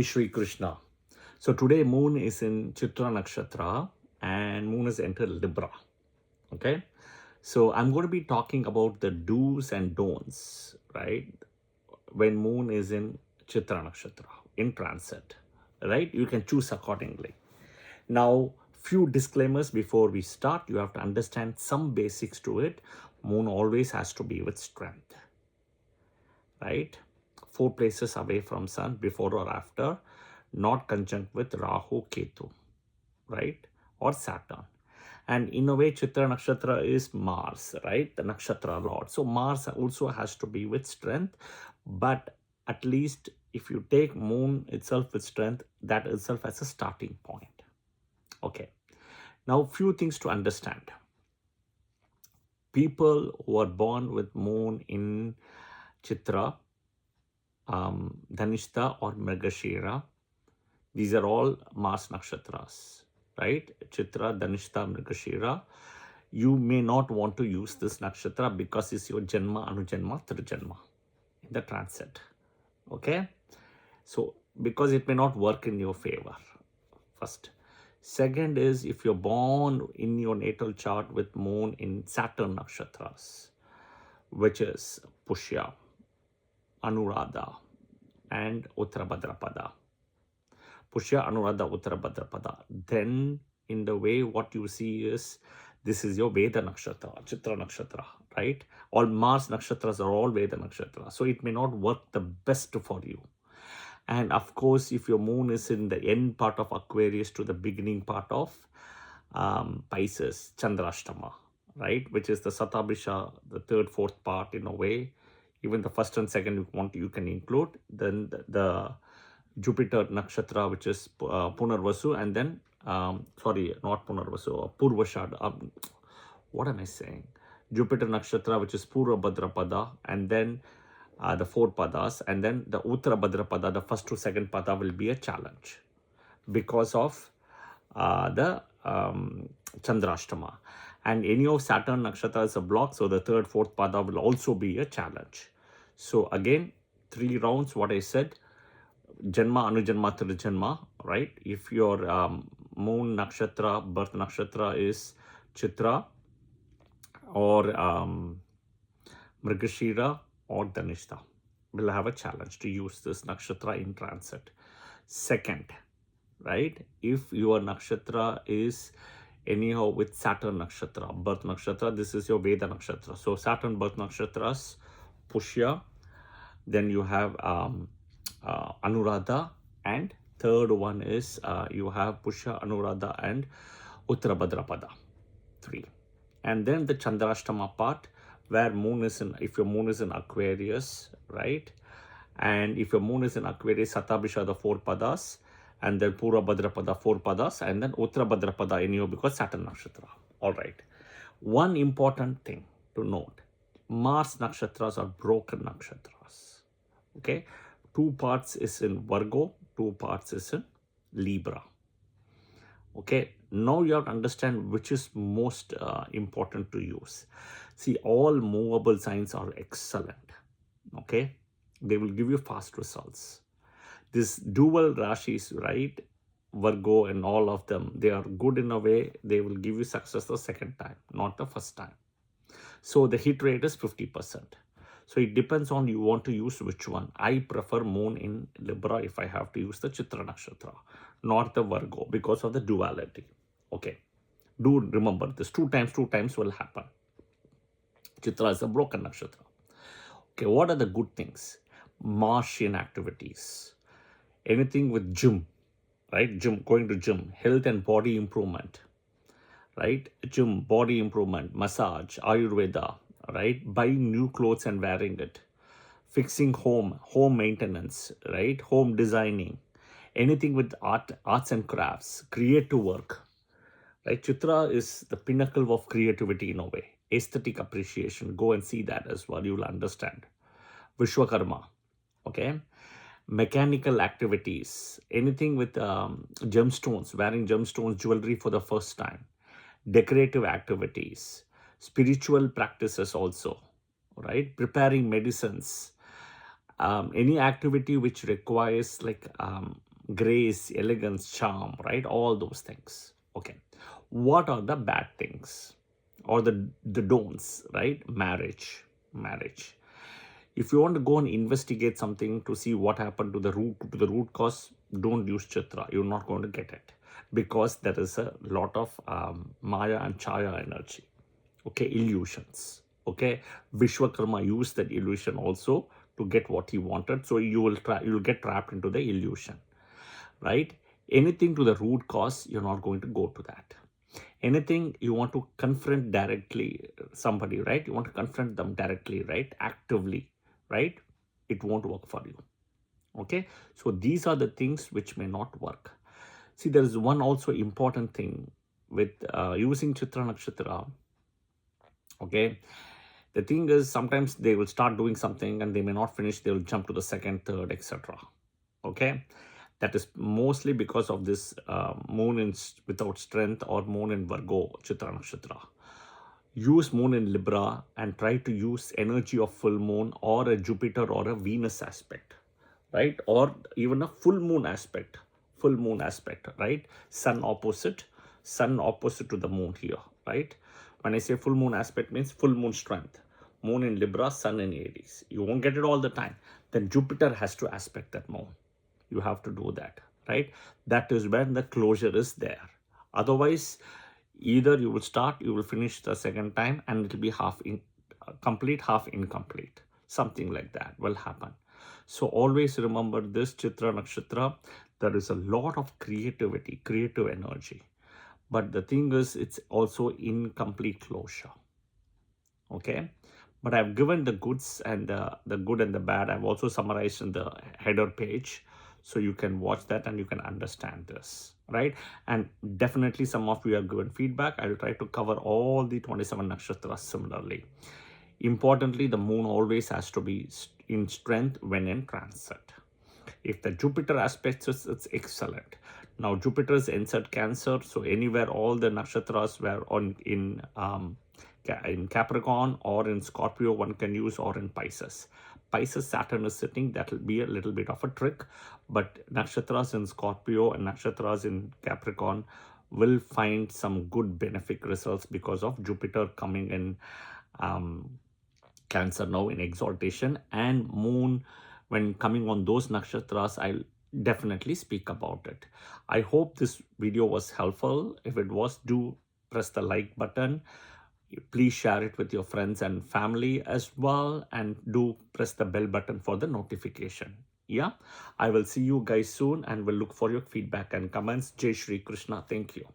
Shri Krishna. So today moon is in Chitra Nakshatra and moon is entered Libra. Okay. So I'm going to be talking about the do's and don'ts, right? When moon is in Chitra Nakshatra, in transit, right? You can choose accordingly. Now, few disclaimers before we start. You have to understand some basics to it. Moon always has to be with strength, right? 4 places away from sun, before or after, not conjunct with Rahu, Ketu, right? Or Saturn. And in a way, Chitra Nakshatra is Mars, right? The Nakshatra Lord. So Mars also has to be with strength. But at least if you take moon itself with strength, that itself as a starting point. Okay. Now, few things to understand. People who are born with moon in Chitra, Dhanishta or Mrigashira, these are all Mars Nakshatras, right? Chitra, Dhanishta, Mrigashira. You may not want to use this nakshatra because it's your Janma, Anujanma, Trijanma in the transit. Okay? So, because it may not work in your favor, first. Second is if you're born in your natal chart with moon in Saturn nakshatras, which is Pushya, Anuradha, and Uttarabhadrapada. Pushya, Anuradha, Uttarabhadrapada. Then, in the way, what you see is this is your Veda Nakshatra, Chitra Nakshatra, right? All Mars Nakshatras are all Veda Nakshatra. So, it may not work the best for you. And of course, if your moon is in the end part of Aquarius to the beginning part of Pisces, Chandrashtama, right? Which is the Satabhisha, the third, fourth part in a way. Even the first and second you can include. Then the Jupiter Nakshatra, which is Punarvasu, and then, sorry, not Punarvasu, Purvashad. What am I saying? Jupiter Nakshatra, which is Purva Bhadrapada, and then the 4 padas, and then the Uttara Bhadrapada, the first to second pada will be a challenge because of the Chandrashtama. And any of Saturn Nakshatra is a block, so the third, fourth pada will also be a challenge. So again, 3 rounds, what I said, Janma, Anujanma, Trijanma, right? If your moon nakshatra, birth nakshatra is Chitra or Mrigashira or Dhanishta, will have a challenge to use this nakshatra in transit. Second, right? If your nakshatra is anyhow with Saturn nakshatra, birth nakshatra, this is your Veda nakshatra. So Saturn birth nakshatras, Pushya, then you have Anuradha, and third one is you have Pushya, Anuradha, and Uttarabhadrapada, 3. And then the Chandrashtama part, where moon is in, if your moon is in Aquarius, right? And if your moon is in Aquarius, Satabhisha, the 4 padas, and then Pura Bhadrapada, 4 padas, and then Uttara Bhadrapada anyhow because Saturn Nakshatra. All right. One important thing to note, Mars Nakshatras are broken Nakshatras. Okay. 2 parts is in Virgo, 2 parts is in Libra. Okay, now you have to understand which is most important to use. See, all movable signs are excellent. Okay, they will give you fast results. This dual Rashis, right, Virgo and all of them, they are good in a way. They will give you success the second time, not the first time. So the hit rate is 50%. So it depends on you want to use which one. I prefer moon in Libra if I have to use the Chitra Nakshatra, not the Virgo, because of the duality. Okay. Do remember this, 2 times will happen. Chitra is a broken nakshatra. Okay, what are the good things? Martian activities. Anything with gym, right? Gym, going to gym, health and body improvement, right? Gym, body improvement, massage, Ayurveda, right? Buying new clothes and wearing it, fixing home maintenance, right? Home designing, anything with arts and crafts, creative work, right? Chitra is the pinnacle of creativity in a way. Aesthetic appreciation, go and see that as well, you will understand. Vishwakarma, okay? Mechanical activities, anything with gemstones, wearing gemstones, jewelry for the first time, decorative activities, spiritual practices also, right? Preparing medicines, any activity which requires like grace, elegance, charm, right? All those things. Okay. What are the bad things or the don'ts, right? Marriage. If you want to go and investigate something to see what happened to the root cause, don't use Chitra. You're not going to get it because there is a lot of Maya and Chaya energy. Okay, illusions. Okay, Vishwakarma used that illusion also to get what he wanted. So you will get trapped into the illusion, right? Anything to the root cause, you're not going to go to that. Anything you want to confront directly somebody, right? You want to confront them directly, right? Actively, right? It won't work for you. Okay, so these are the things which may not work. See, there is one also important thing with using Chitra Nakshatra. Okay, the thing is sometimes they will start doing something and they may not finish. They will jump to the second, third, etc. Okay, that is mostly because of this moon without strength or moon in Virgo Chitra Nakshatra. Use moon in Libra and try to use energy of full moon or a Jupiter or a Venus aspect, right? Or even a full moon aspect, right? Sun opposite to the moon here, right? When I say full moon aspect means full moon strength. Moon in Libra, Sun in Aries. You won't get it all the time. Then Jupiter has to aspect that moon. You have to do that, right? That is when the closure is there. Otherwise, either you will start, you will finish the second time and it will be half complete, half incomplete. Something like that will happen. So always remember this Chitra Nakshatra, there is a lot of creativity, creative energy. But the thing is, it's also incomplete closure. Okay, but I've given the goods and the good and the bad. I've also summarized in the header page, so you can watch that and you can understand this, right? And definitely some of you have given feedback. I will try to cover all the 27 nakshatras similarly. Importantly, the moon always has to be in strength when in transit. If the Jupiter aspects it, it's excellent. Now Jupiter is inside Cancer, so anywhere all the nakshatras were on in Capricorn or in Scorpio one can use, or in Pisces. Pisces Saturn is sitting, that will be a little bit of a trick, but nakshatras in Scorpio and nakshatras in Capricorn will find some good benefic results because of Jupiter coming in Cancer now in exaltation, and moon when coming on those nakshatras. I'll definitely speak about it. I hope this video was helpful. If it was, do press the like button. Please share it with your friends and family as well, and do press the bell button for the notification. Yeah, I will see you guys soon and will look for your feedback and comments. Jai Shri Krishna. Thank you.